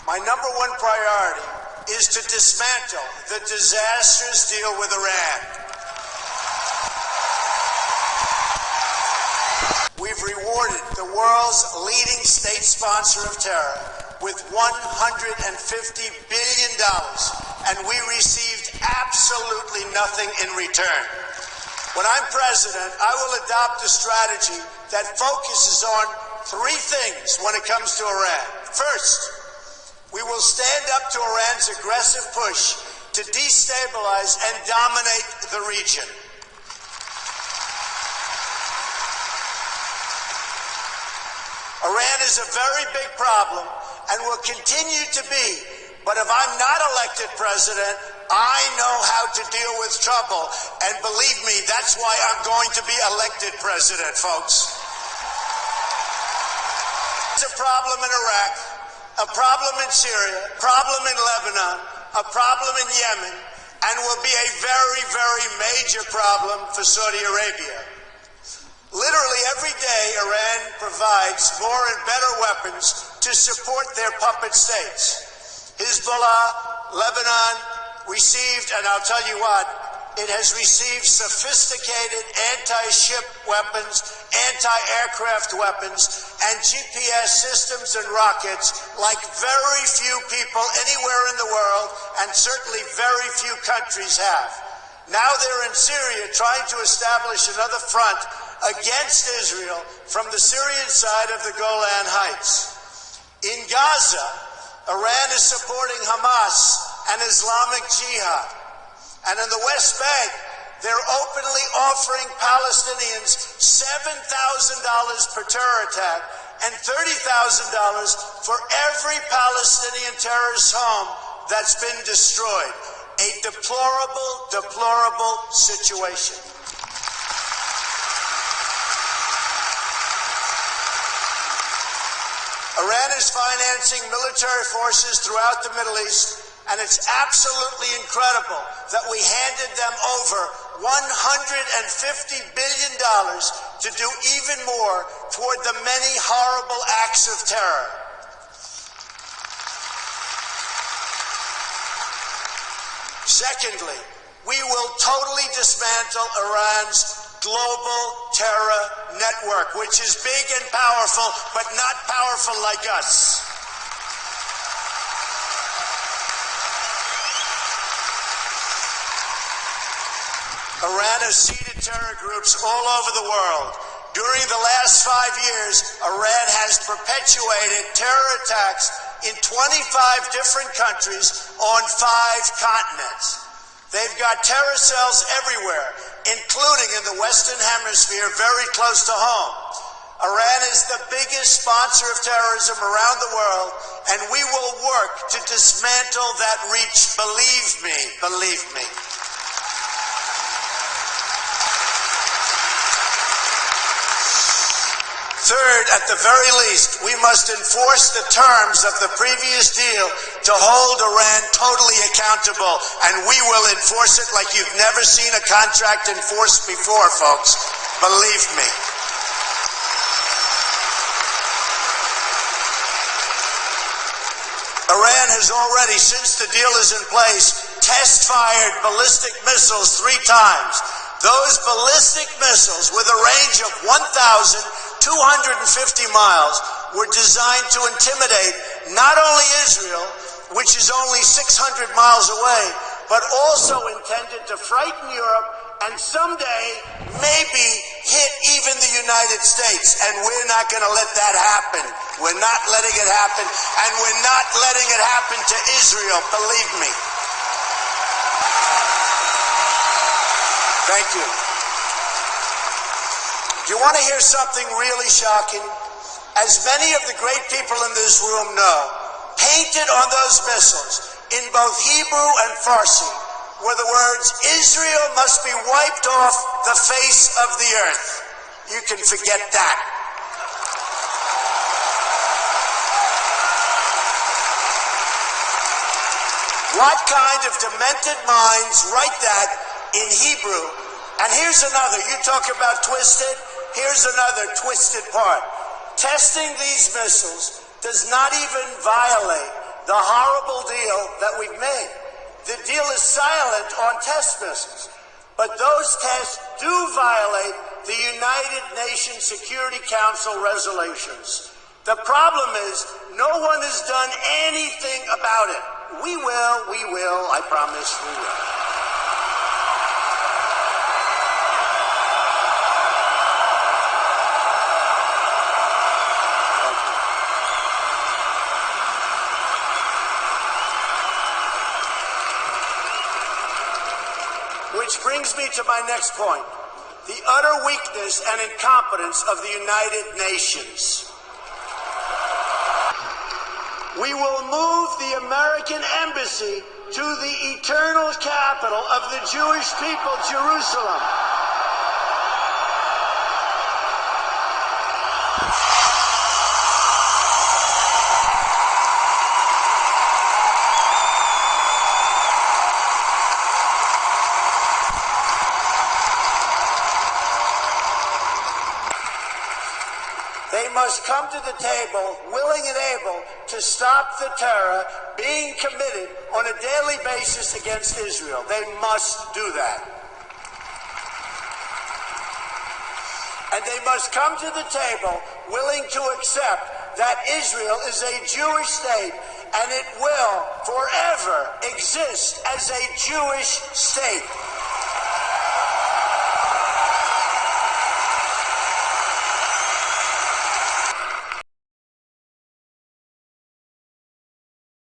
My number one priority is to dismantle the disastrous deal with Iran. We've rewarded the world's leading state sponsor of terror with $150 billion, and we received absolutely nothing in return. When I'm president, I will adopt a strategy that focuses on three things when it comes to Iran. First, we will stand up to Iran's aggressive push to destabilize and dominate the region. Iran is a very big problem and will continue to be, but if I'm not elected president, I know how to deal with trouble, and believe me, that's why I'm going to be elected president, folks. There's a problem in Iraq, a problem in Syria, a problem in Lebanon, a problem in Yemen, and will be a very, very major problem for Saudi Arabia. Literally every day, Iran provides more and better weapons to support their puppet states. Hezbollah, Lebanon, received, and I'll tell you what, it has received sophisticated anti-ship weapons, anti-aircraft weapons, and GPS systems and rockets like very few people anywhere in the world, and certainly very few countries have. Now they're in Syria trying to establish another front against Israel from the Syrian side of the Golan Heights. In Gaza, Iran is supporting Hamas and Islamic Jihad. And in the West Bank, they're openly offering Palestinians $7,000 per terror attack and $30,000 for every Palestinian terrorist home that's been destroyed. A deplorable, deplorable situation. Iran is financing military forces throughout the Middle East, and it's absolutely incredible that we handed them over $150 billion to do even more toward the many horrible acts of terror. Secondly, we will totally dismantle Iran's global terror network, which is big and powerful, but not powerful like us. Iran has seeded terror groups all over the world. During the last 5 years, Iran has perpetuated terror attacks in 25 different countries on 5 continents. They've got terror cells everywhere, including in the Western Hemisphere, very close to home. Iran is the biggest sponsor of terrorism around the world, and we will work to dismantle that reach. Believe me, believe me. Third, at the very least, we must enforce the terms of the previous deal to hold Iran totally accountable, and we will enforce it like you've never seen a contract enforced before, folks. Believe me. Iran has already, since the deal is in place, test-fired ballistic missiles 3 times. Those ballistic missiles, with a range of 1,250 miles, were designed to intimidate not only Israel, which is only 600 miles away, but also intended to frighten Europe and someday maybe hit even the United States. And we're not going to let that happen. We're not letting it happen, and we're not letting it happen to Israel, believe me. Thank you. Do you want to hear something really shocking? As many of the great people in this room know, painted on those missiles in both Hebrew and Farsi were the words, "Israel must be wiped off the face of the earth." You can forget that. What kind of demented minds write that in Hebrew? And here's another. You talk about twisted. Here's another twisted part. Testing these missiles does not even violate the horrible deal that we've made. The deal is silent on test missiles, but those tests do violate the United Nations Security Council resolutions. The problem is no one has done anything about it. We will, I promise we will. Which brings me to my next point, the utter weakness and incompetence of the United Nations. We will move the American embassy to the eternal capital of the Jewish people, Jerusalem. They must come to the table, willing and able, to stop the terror being committed on a daily basis against Israel. They must do that. And they must come to the table willing to accept that Israel is a Jewish state and it will forever exist as a Jewish state.